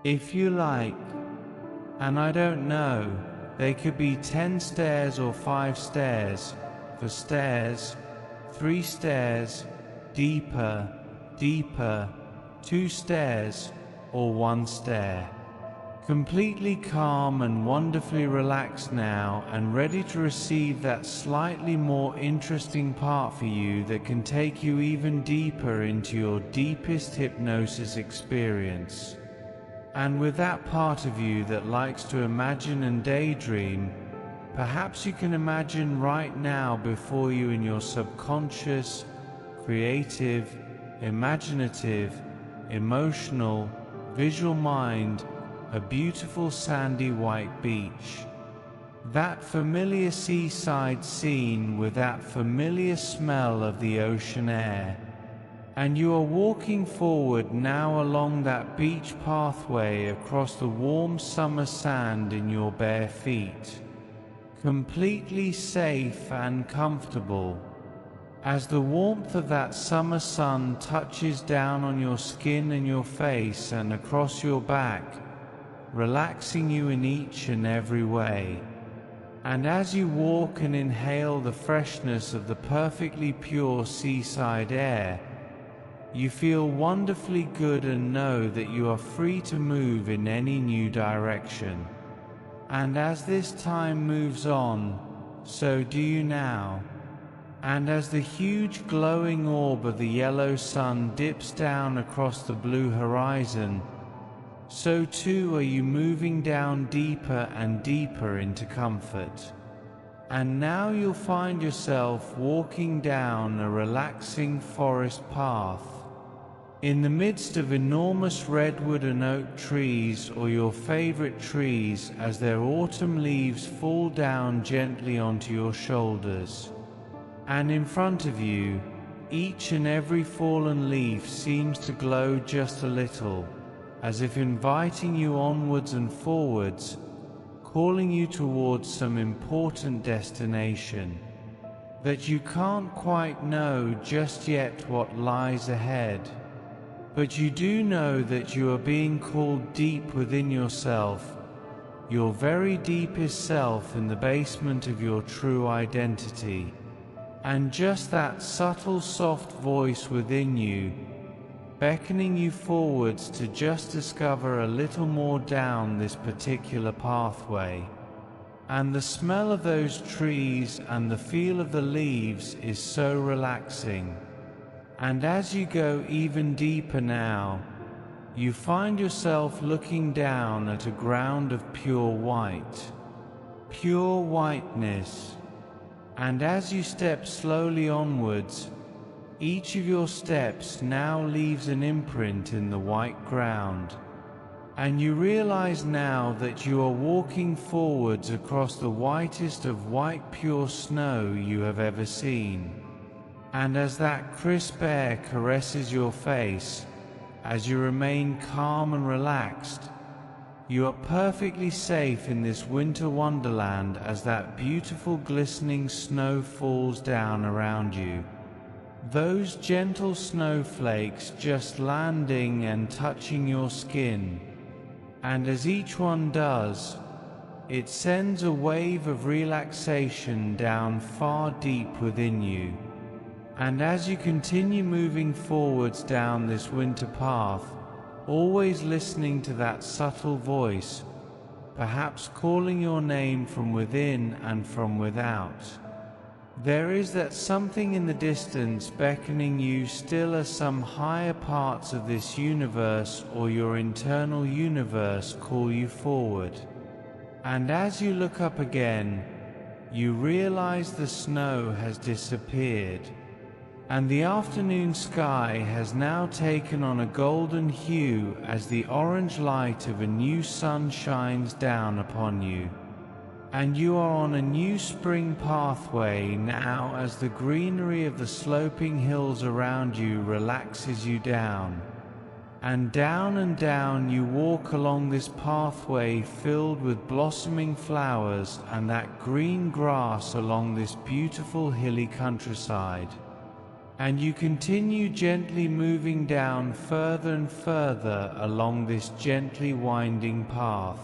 if you like. And I don't know, they could be 10 stairs or 5 stairs, for stairs, 3 stairs, deeper, deeper, 2 stairs, or 1 stair. Completely calm and wonderfully relaxed now, and ready to receive that slightly more interesting part for you that can take you even deeper into your deepest hypnosis experience. And with that part of you that likes to imagine and daydream, perhaps you can imagine right now before you in your subconscious, creative, imaginative, emotional, visual mind, a beautiful sandy white beach. That familiar seaside scene with that familiar smell of the ocean air. And you are walking forward now along that beach pathway across the warm summer sand in your bare feet. Completely safe and comfortable. As the warmth of that summer sun touches down on your skin and your face and across your back, relaxing you in each and every way. And as you walk and inhale the freshness of the perfectly pure seaside air, you feel wonderfully good and know that you are free to move in any new direction. And as this time moves on, so do you now. And as the huge glowing orb of the yellow sun dips down across the blue horizon, so too are you moving down deeper and deeper into comfort. And now you'll find yourself walking down a relaxing forest path, in the midst of enormous redwood and oak trees, or your favorite trees, as their autumn leaves fall down gently onto your shoulders. And in front of you, each and every fallen leaf seems to glow just a little, as if inviting you onwards and forwards, calling you towards some important destination, that you can't quite know just yet what lies ahead. But you do know that you are being called deep within yourself, your very deepest self in the basement of your true identity. And just that subtle soft voice within you, beckoning you forwards to just discover a little more down this particular pathway. And the smell of those trees and the feel of the leaves is so relaxing. And as you go even deeper now, you find yourself looking down at a ground of pure white. Pure whiteness. And as you step slowly onwards, each of your steps now leaves an imprint in the white ground. And you realize now that you are walking forwards across the whitest of white pure snow you have ever seen. And as that crisp air caresses your face, as you remain calm and relaxed, you are perfectly safe in this winter wonderland as that beautiful glistening snow falls down around you. Those gentle snowflakes just landing and touching your skin. And as each one does, it sends a wave of relaxation down far deep within you. And as you continue moving forwards down this winter path, always listening to that subtle voice, perhaps calling your name from within and from without, there is that something in the distance beckoning you still, as some higher parts of this universe or your internal universe call you forward. And as you look up again, you realize the snow has disappeared, and the afternoon sky has now taken on a golden hue as the orange light of a new sun shines down upon you. And you are on a new spring pathway now as the greenery of the sloping hills around you relaxes you down. And down you walk along this pathway filled with blossoming flowers and that green grass along this beautiful hilly countryside. And you continue gently moving down further and further along this gently winding path.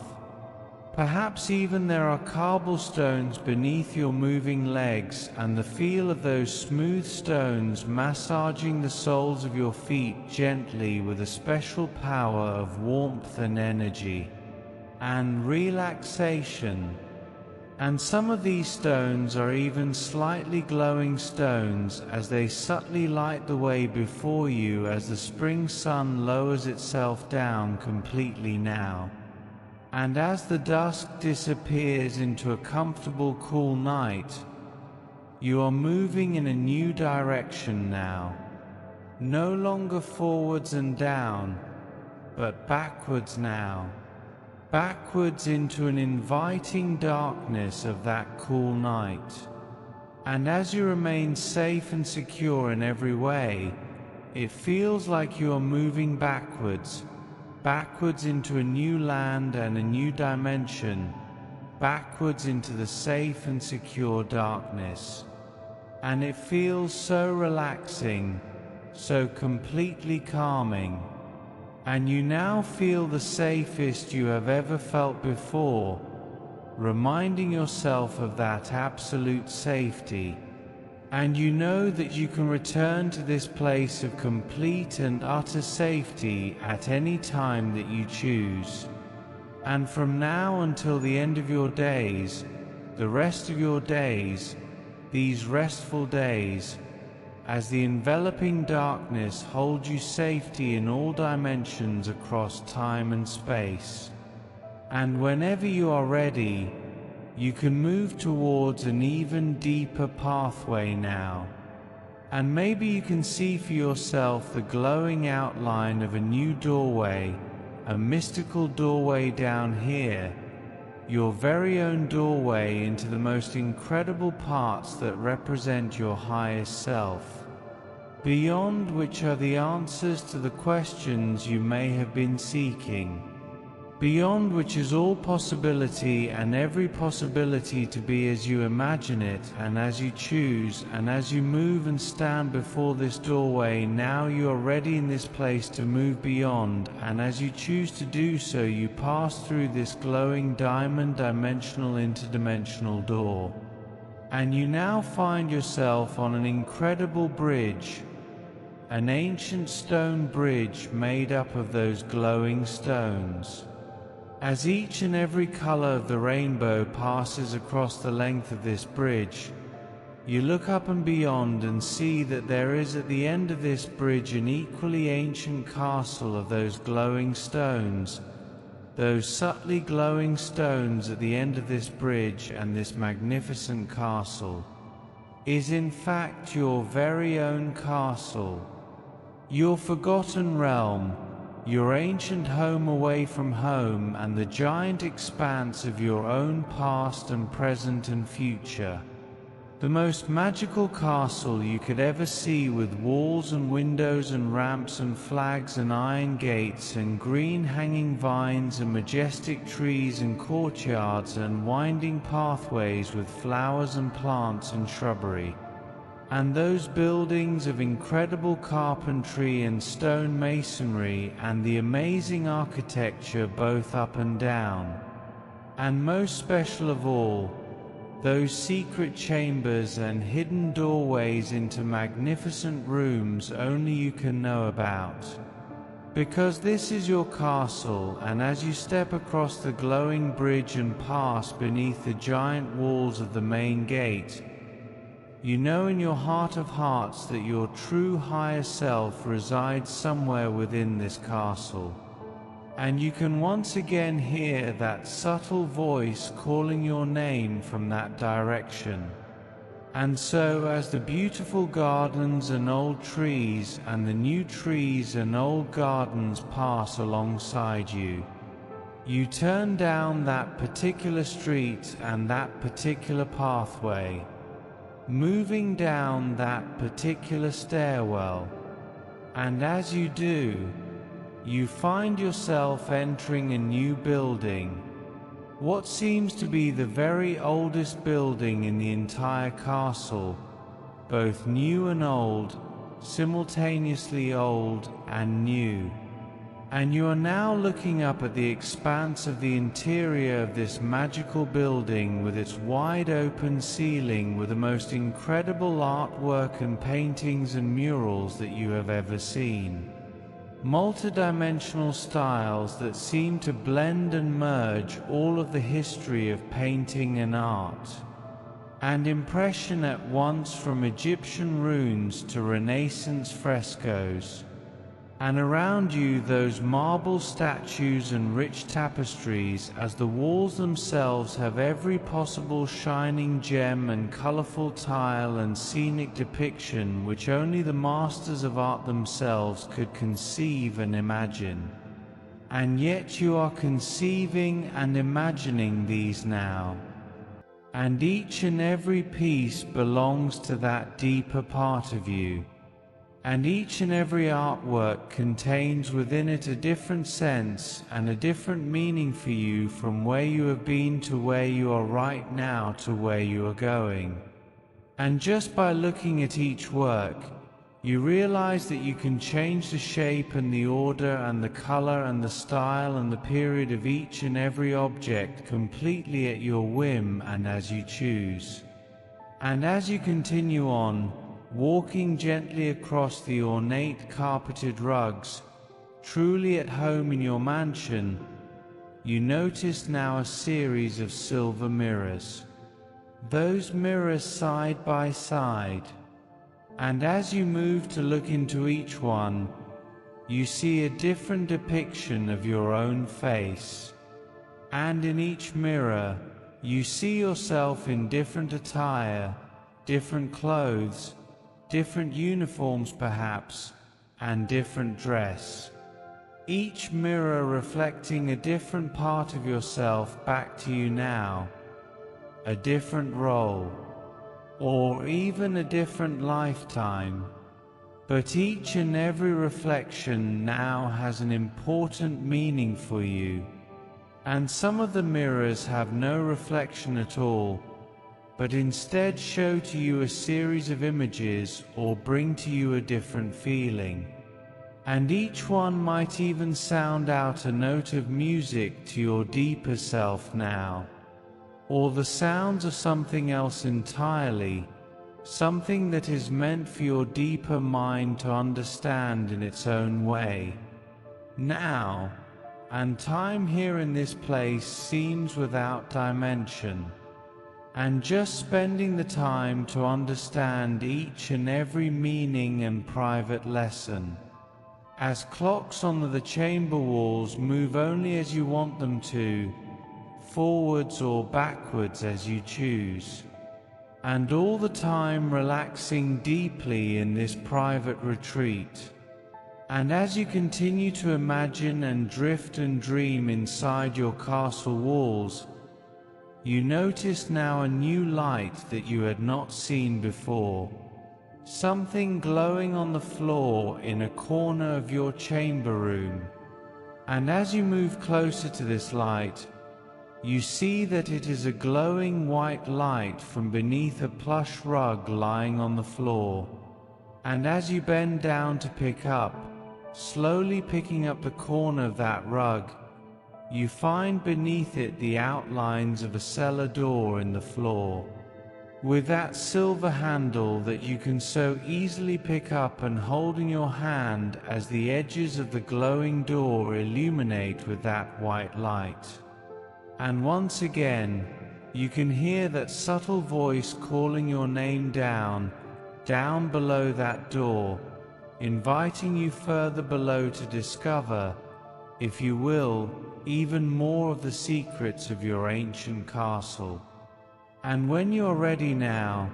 Perhaps even there are cobblestones beneath your moving legs, and the feel of those smooth stones massaging the soles of your feet gently with a special power of warmth and energy and relaxation. And some of these stones are even slightly glowing stones as they subtly light the way before you as the spring sun lowers itself down completely now. And as the dusk disappears into a comfortable cool night, you are moving in a new direction now. No longer forwards and down, but backwards now. Backwards into an inviting darkness of that cool night. And as you remain safe and secure in every way, it feels like you are moving backwards into a new land and a new dimension, backwards into the safe and secure darkness. And it feels so relaxing, so completely calming. And you now feel the safest you have ever felt before, reminding yourself of that absolute safety. And you know that you can return to this place of complete and utter safety at any time that you choose. And from now until the end of your days, the rest of your days, these restful days, as the enveloping darkness holds you safety in all dimensions across time and space. And whenever you are ready, you can move towards an even deeper pathway now. And maybe you can see for yourself the glowing outline of a new doorway, a mystical doorway down here, your very own doorway into the most incredible parts that represent your highest self, beyond which are the answers to the questions you may have been seeking, beyond which is all possibility and every possibility to be as you imagine it and as you choose. And as you move and stand before this doorway, now you are ready in this place to move beyond, and as you choose to do so, you pass through this glowing diamond dimensional interdimensional door. And you now find yourself on an incredible bridge, an ancient stone bridge made up of those glowing stones. As each and every color of the rainbow passes across the length of this bridge, you look up and beyond and see that there is at the end of this bridge an equally ancient castle of those glowing stones. Those subtly glowing stones at the end of this bridge, and this magnificent castle is in fact your very own castle, your forgotten realm, your ancient home away from home, and the giant expanse of your own past and present and future. The most magical castle you could ever see, with walls and windows and ramps and flags and iron gates and green hanging vines and majestic trees and courtyards and winding pathways with flowers and plants and shrubbery. And those buildings of incredible carpentry and stone masonry, and the amazing architecture both up and down. And most special of all, those secret chambers and hidden doorways into magnificent rooms only you can know about. Because this is your castle, and as you step across the glowing bridge and pass beneath the giant walls of the main gate, you know in your heart of hearts that your true higher self resides somewhere within this castle. And you can once again hear that subtle voice calling your name from that direction. And so as the beautiful gardens and old trees and the new trees and old gardens pass alongside you, you turn down that particular street and that particular pathway, moving down that particular stairwell. And as you do, you find yourself entering a new building, what seems to be the very oldest building in the entire castle, both new and old, simultaneously old and new. And you are now looking up at the expanse of the interior of this magical building with its wide open ceiling with the most incredible artwork and paintings and murals that you have ever seen. Multidimensional styles that seem to blend and merge all of the history of painting and art. And impression at once from Egyptian runes to Renaissance frescoes. And around you those marble statues and rich tapestries, as the walls themselves have every possible shining gem and colorful tile and scenic depiction which only the masters of art themselves could conceive and imagine. And yet you are conceiving and imagining these now. And each and every piece belongs to that deeper part of you. And each and every artwork contains within it a different sense and a different meaning for you, from where you have been to where you are right now to where you are going. And just by looking at each work, you realize that you can change the shape and the order and the color and the style and the period of each and every object completely at your whim and as you choose. And as you continue on, walking gently across the ornate carpeted rugs, truly at home in your mansion, you notice now a series of silver mirrors. Those mirrors side by side. And as you move to look into each one, you see a different depiction of your own face. And in each mirror, you see yourself in different attire, different clothes, different uniforms perhaps, and different dress. Each mirror reflecting a different part of yourself back to you now, a different role, or even a different lifetime. But each and every reflection now has an important meaning for you. And some of the mirrors have no reflection at all, but instead show to you a series of images or bring to you a different feeling. And each one might even sound out a note of music to your deeper self now, or the sounds of something else entirely, something that is meant for your deeper mind to understand in its own way. Now, and time here in this place seems without dimension. And just spending the time to understand each and every meaning and private lesson. As clocks on the chamber walls move only as you want them to, forwards or backwards as you choose. And all the time relaxing deeply in this private retreat. And as you continue to imagine and drift and dream inside your castle walls, you notice now a new light that you had not seen before. Something glowing on the floor in a corner of your chamber room. And as you move closer to this light, you see that it is a glowing white light from beneath a plush rug lying on the floor. And as you bend down to pick up, slowly picking up the corner of that rug, you find beneath it the outlines of a cellar door in the floor, with that silver handle that you can so easily pick up and hold in your hand as the edges of the glowing door illuminate with that white light. And once again, you can hear that subtle voice calling your name down below that door, inviting you further below to discover, if you will, even more of the secrets of your ancient castle. And when you are ready now,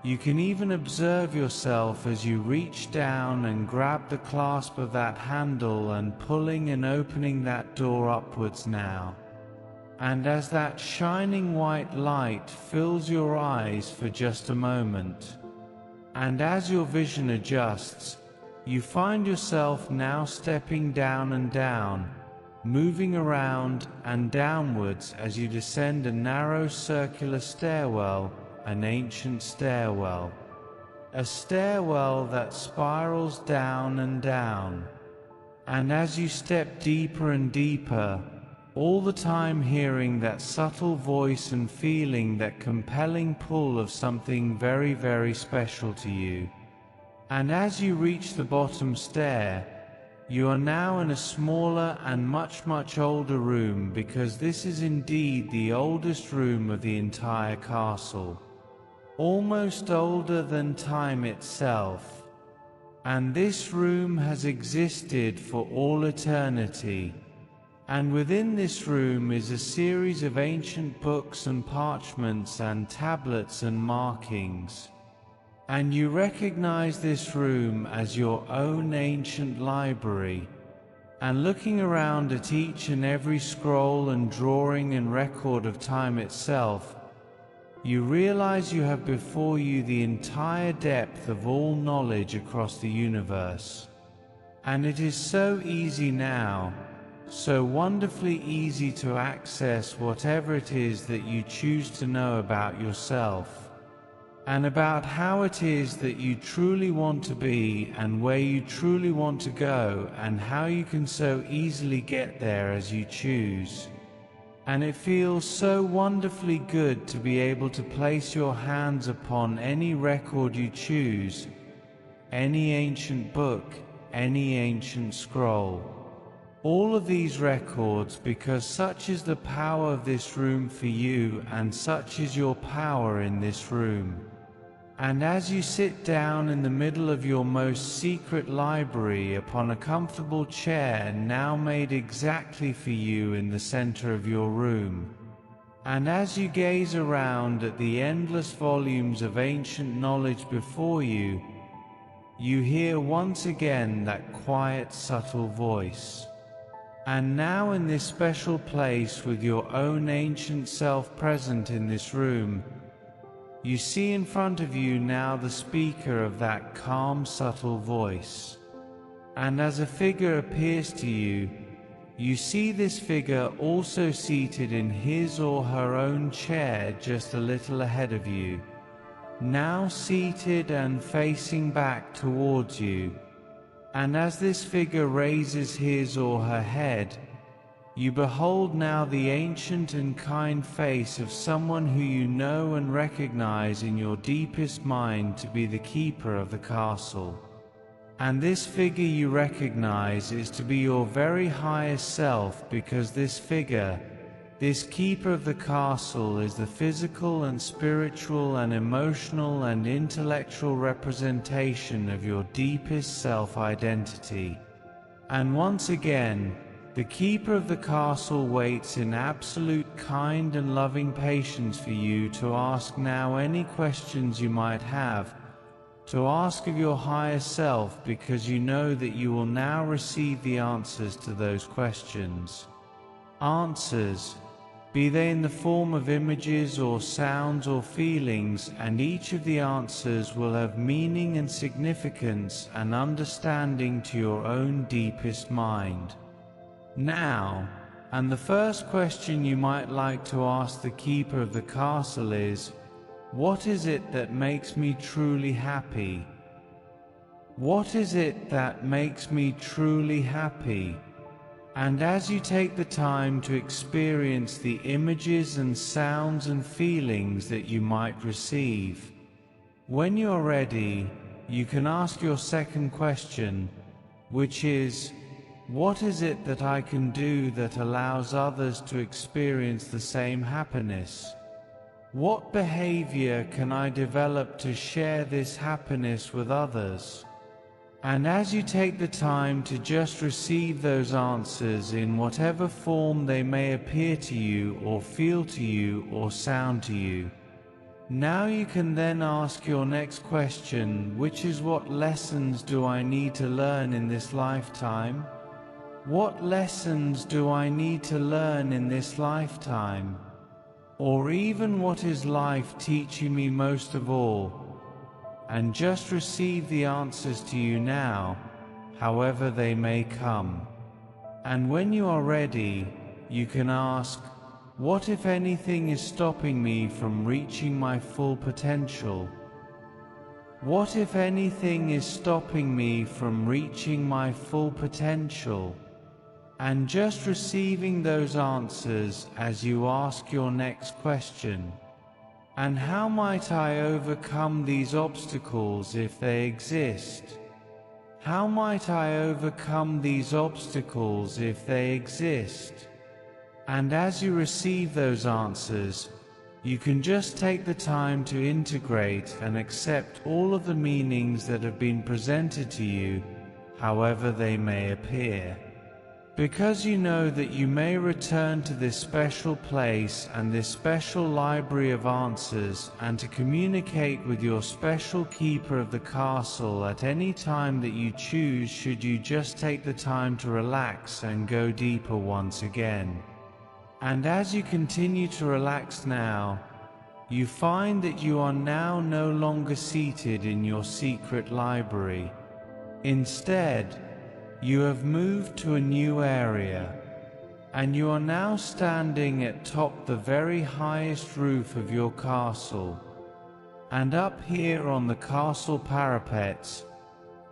you can even observe yourself as you reach down and grab the clasp of that handle and pulling and opening that door upwards now. And as that shining white light fills your eyes for just a moment, and as your vision adjusts, you find yourself now stepping down and down, moving around and downwards as you descend a narrow circular stairwell, an ancient stairwell. a stairwell that spirals down and down. And as you step deeper and deeper, all the time hearing that subtle voice and feeling that compelling pull of something very, very special to you. And as you reach the bottom stair, you are now in a smaller and much older room, because this is indeed the oldest room of the entire castle. Almost older than time itself. And this room has existed for all eternity. And within this room is a series of ancient books and parchments and tablets and markings. And you recognize this room as your own ancient library. And looking around at each and every scroll and drawing and record of time itself, you realize you have before you the entire depth of all knowledge across the universe. And it is so easy now, so wonderfully easy to access whatever it is that you choose to know about yourself, and about how it is that you truly want to be, and where you truly want to go, and how you can so easily get there as you choose. And it feels so wonderfully good to be able to place your hands upon any record you choose, any ancient book, any ancient scroll. All of these records, because such is the power of this room for you, and such is your power in this room. And as you sit down in the middle of your most secret library upon a comfortable chair now made exactly for you in the center of your room, and as you gaze around at the endless volumes of ancient knowledge before you, you hear once again that quiet, subtle voice. And now in this special place with your own ancient self present in this room, you see in front of you now the speaker of that calm, subtle voice. And as a figure appears to you, you see this figure also seated in his or her own chair just a little ahead of you, now seated and facing back towards you. And as this figure raises his or her head, you behold now the ancient and kind face of someone who you know and recognize in your deepest mind to be the keeper of the castle. And this figure you recognize is to be your very highest self, because this figure, this keeper of the castle, is the physical and spiritual and emotional and intellectual representation of your deepest self-identity. And once again, the keeper of the castle waits in absolute kind and loving patience for you to ask now any questions you might have, to ask of your higher self, because you know that you will now receive the answers to those questions. Answers, be they in the form of images or sounds or feelings, and each of the answers will have meaning and significance and understanding to your own deepest mind. Now, and the first question you might like to ask the keeper of the castle is, what is it that makes me truly happy? What is it that makes me truly happy? And as you take the time to experience the images and sounds and feelings that you might receive, when you're ready, you can ask your second question, which is, what is it that I can do that allows others to experience the same happiness? What behavior can I develop to share this happiness with others? And as you take the time to just receive those answers in whatever form they may appear to you or feel to you or sound to you, now you can then ask your next question, which is, what lessons do I need to learn in this lifetime? What lessons do I need to learn in this lifetime? Or even, what is life teaching me most of all? And just receive the answers to you now, however they may come. And when you are ready, you can ask, what if anything is stopping me from reaching my full potential? What, if anything, is stopping me from reaching my full potential? And just receiving those answers as you ask your next question. And how might I overcome these obstacles if they exist? How might I overcome these obstacles if they exist? And as you receive those answers, you can just take the time to integrate and accept all of the meanings that have been presented to you, however they may appear. Because you know that you may return to this special place and this special library of answers, and to communicate with your special keeper of the castle at any time that you choose, should you just take the time to relax and go deeper once again. And as you continue to relax now, you find that you are now no longer seated in your secret library. Instead, you have moved to a new area, and you are now standing atop the very highest roof of your castle. And up here on the castle parapets,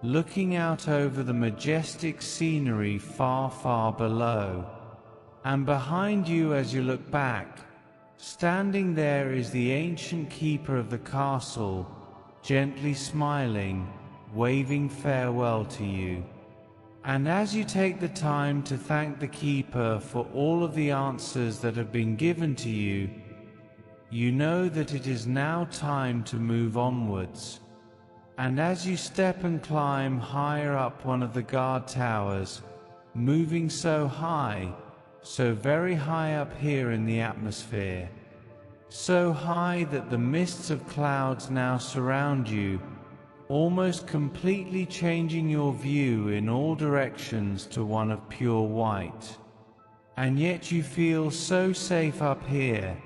looking out over the majestic scenery far, far below. And behind you, as you look back, standing there is the ancient keeper of the castle, gently smiling, waving farewell to you. And as you take the time to thank the keeper for all of the answers that have been given to you, you know that it is now time to move onwards. And as you step and climb higher up one of the guard towers, moving so high, so very high up here in the atmosphere, so high that the mists of clouds now surround you, almost completely changing your view in all directions to one of pure white. And yet you feel so safe up here,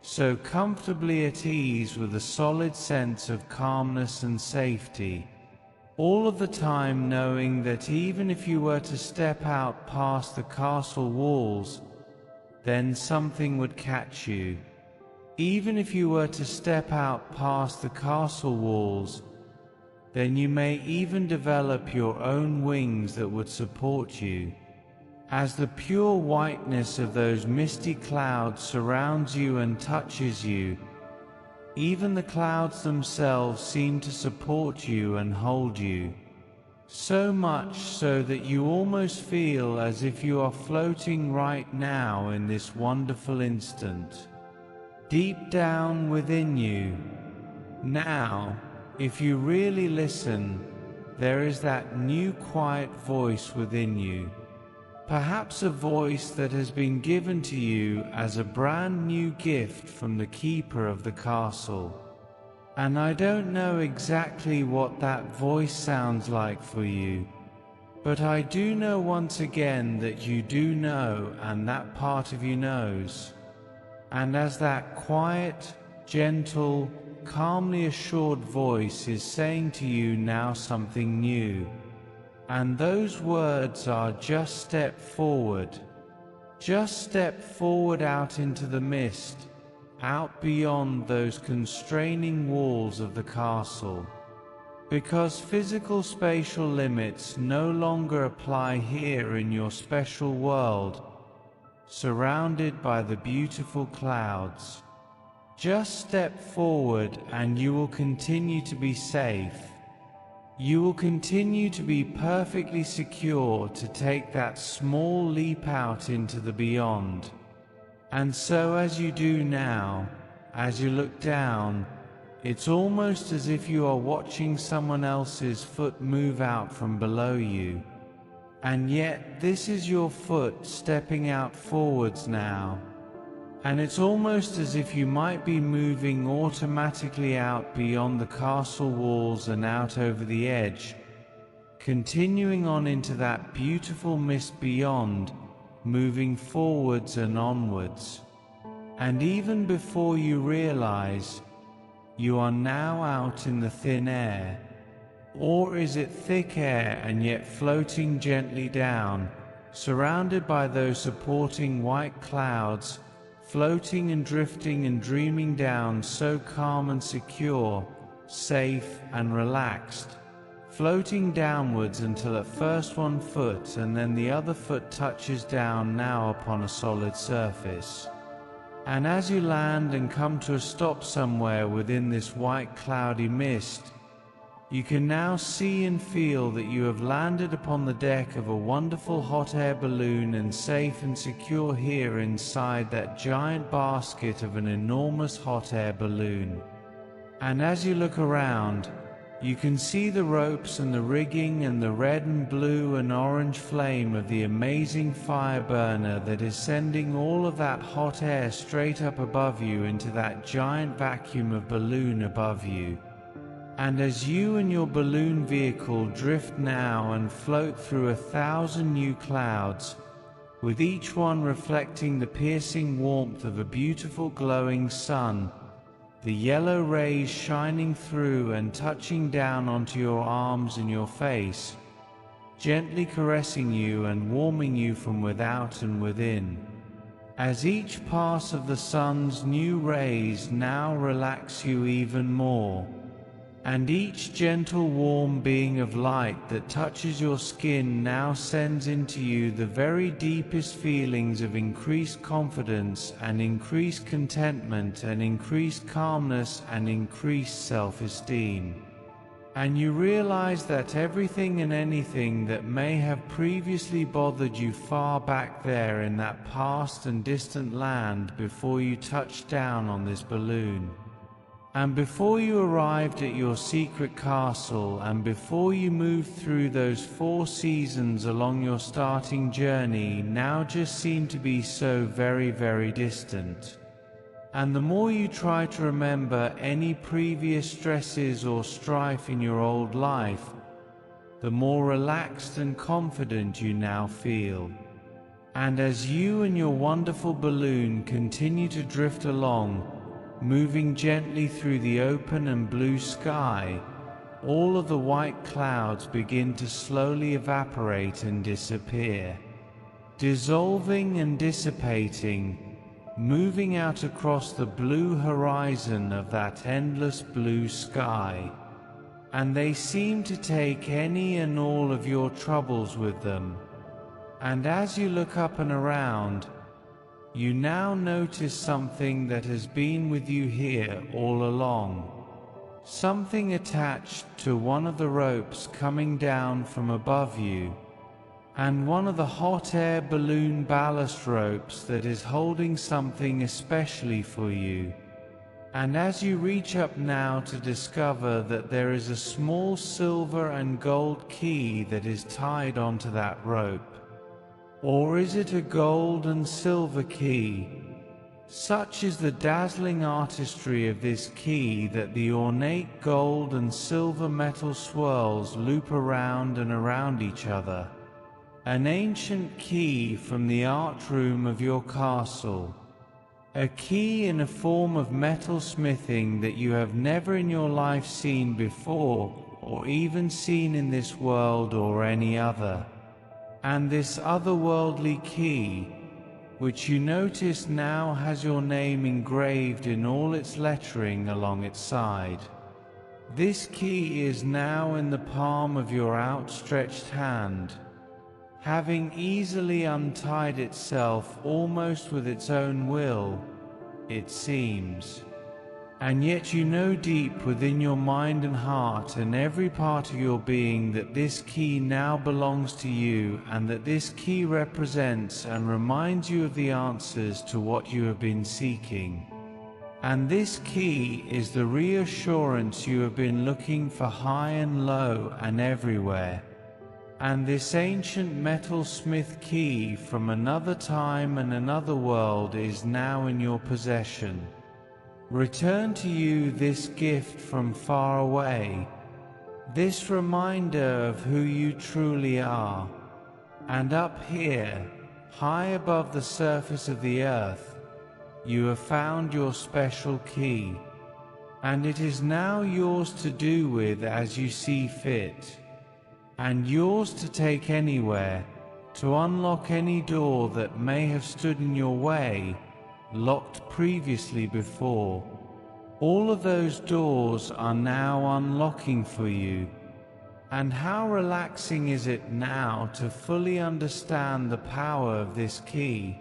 so comfortably at ease, with a solid sense of calmness and safety, all of the time knowing that even if you were to step out past the castle walls, then something would catch you. Even if you were to step out past the castle walls, then you may even develop your own wings that would support you. As the pure whiteness of those misty clouds surrounds you and touches you, even the clouds themselves seem to support you and hold you, so much so that you almost feel as if you are floating right now in this wonderful instant. Deep down within you, now, if you really listen, there is that new quiet voice within you. Perhaps a voice that has been given to you as a brand new gift from the keeper of the castle. And I don't know exactly what that voice sounds like for you, but I do know once again that you do know, and that part of you knows. And as that quiet, gentle, calmly assured voice is saying to you now something new, and those words are: just step forward. Just step forward out into the mist, out beyond those constraining walls of the castle. Because physical spatial limits no longer apply here in your special world, surrounded by the beautiful clouds. Just step forward and you will continue to be safe. You will continue to be perfectly secure to take that small leap out into the beyond. And so as you do now, as you look down, it's almost as if you are watching someone else's foot move out from below you. And yet this is your foot stepping out forwards now. And it's almost as if you might be moving automatically out beyond the castle walls and out over the edge, continuing on into that beautiful mist beyond, moving forwards and onwards. And even before you realize, you are now out in the thin air. Or is it thick air and yet floating gently down, surrounded by those supporting white clouds, floating and drifting and dreaming down so calm and secure, safe and relaxed, floating downwards until at first one foot and then the other foot touches down now upon a solid surface. And as you land and come to a stop somewhere within this white cloudy mist, you can now see and feel that you have landed upon the deck of a wonderful hot air balloon and safe and secure here inside that giant basket of an enormous hot air balloon. And as you look around, you can see the ropes and the rigging and the red and blue and orange flame of the amazing fire burner that is sending all of that hot air straight up above you into that giant vacuum of balloon above you. And as you and your balloon vehicle drift now and float through 1,000 new clouds, with each one reflecting the piercing warmth of a beautiful glowing sun, the yellow rays shining through and touching down onto your arms and your face, gently caressing you and warming you from without and within. As each pass of the sun's new rays now relax you even more, and each gentle warm being of light that touches your skin now sends into you the very deepest feelings of increased confidence and increased contentment and increased calmness and increased self-esteem. And you realize that everything and anything that may have previously bothered you far back there in that past and distant land before you touched down on this balloon, and before you arrived at your secret castle, and before you moved through those 4 seasons along your starting journey, now just seem to be so very, very distant. And the more you try to remember any previous stresses or strife in your old life, the more relaxed and confident you now feel. And as you and your wonderful balloon continue to drift along, moving gently through the open and blue sky, all of the white clouds begin to slowly evaporate and disappear, dissolving and dissipating, moving out across the blue horizon of that endless blue sky. And they seem to take any and all of your troubles with them. And as you look up and around, you now notice something that has been with you here all along. Something attached to one of the ropes coming down from above you, and one of the hot air balloon ballast ropes that is holding something especially for you. And as you reach up now to discover that there is a small silver and gold key that is tied onto that rope. Or is it a gold and silver key? Such is the dazzling artistry of this key that the ornate gold and silver metal swirls loop around and around each other. An ancient key from the art room of your castle. A key in a form of metal smithing that you have never in your life seen before, or even seen in this world or any other. And this otherworldly key, which you notice now has your name engraved in all its lettering along its side. This key is now in the palm of your outstretched hand, having easily untied itself almost with its own will, it seems. And yet you know deep within your mind and heart and every part of your being that this key now belongs to you, and that this key represents and reminds you of the answers to what you have been seeking. And this key is the reassurance you have been looking for high and low and everywhere. And this ancient metal smith key from another time and another world is now in your possession. Return to you this gift from far away, this reminder of who you truly are. And up here, high above the surface of the earth, you have found your special key, and it is now yours to do with as you see fit, and yours to take anywhere, to unlock any door that may have stood in your way, locked previously before, All of those doors are now unlocking for you. And how relaxing is it now to fully understand the power of this key,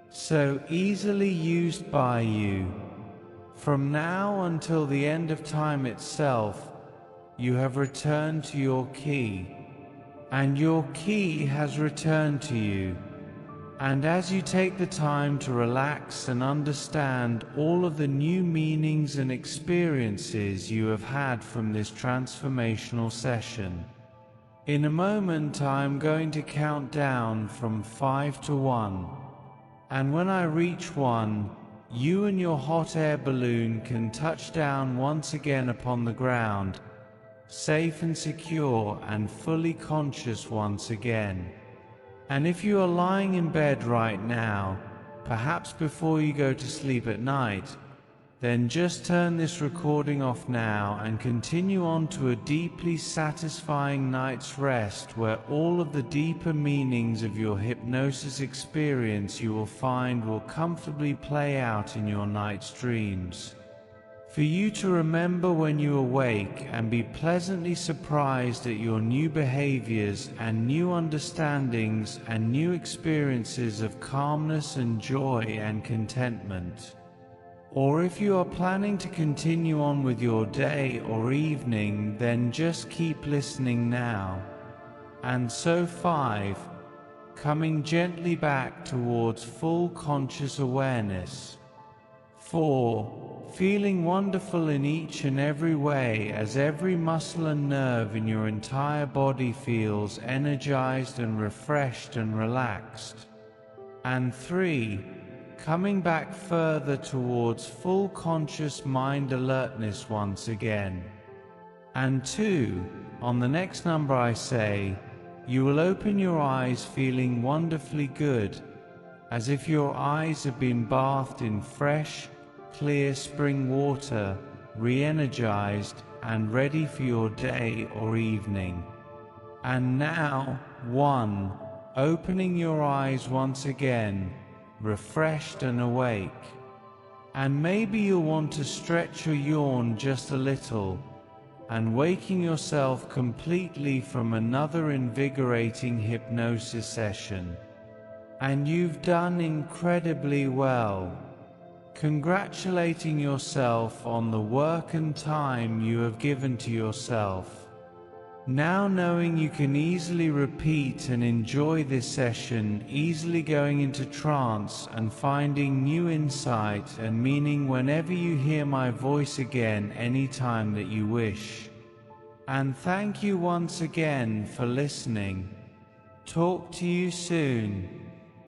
so easily used by you. From now until the end of time itself, you have returned to your key, and your key has returned to you. And as you take the time to relax and understand all of the new meanings and experiences you have had from this transformational session, in a moment I am going to count down from 5 to 1. And when I reach 1, you and your hot air balloon can touch down once again upon the ground, safe and secure and fully conscious once again. And if you are lying in bed right now, perhaps before you go to sleep at night, then just turn this recording off now and continue on to a deeply satisfying night's rest where all of the deeper meanings of your hypnosis experience you will find will comfortably play out in your night's dreams. For you to remember when you awake and be pleasantly surprised at your new behaviors and new understandings and new experiences of calmness and joy and contentment. Or if you are planning to continue on with your day or evening, then just keep listening now. And so 5, coming gently back towards full conscious awareness. 4, feeling wonderful in each and every way as every muscle and nerve in your entire body feels energized and refreshed and relaxed. And 3, coming back further towards full conscious mind alertness once again. And 2, on the next number I say, you will open your eyes feeling wonderfully good, as if your eyes have been bathed in fresh, clear spring water, re-energized and ready for your day or evening. And now, 1, opening your eyes once again, refreshed and awake. And maybe you'll want to stretch or yawn just a little, and waking yourself completely from another invigorating hypnosis session. And you've done incredibly well. Congratulating yourself on the work and time you have given to yourself. Now knowing you can easily repeat and enjoy this session, easily going into trance and finding new insight and meaning whenever you hear my voice again anytime that you wish. And thank you once again for listening. Talk to you soon.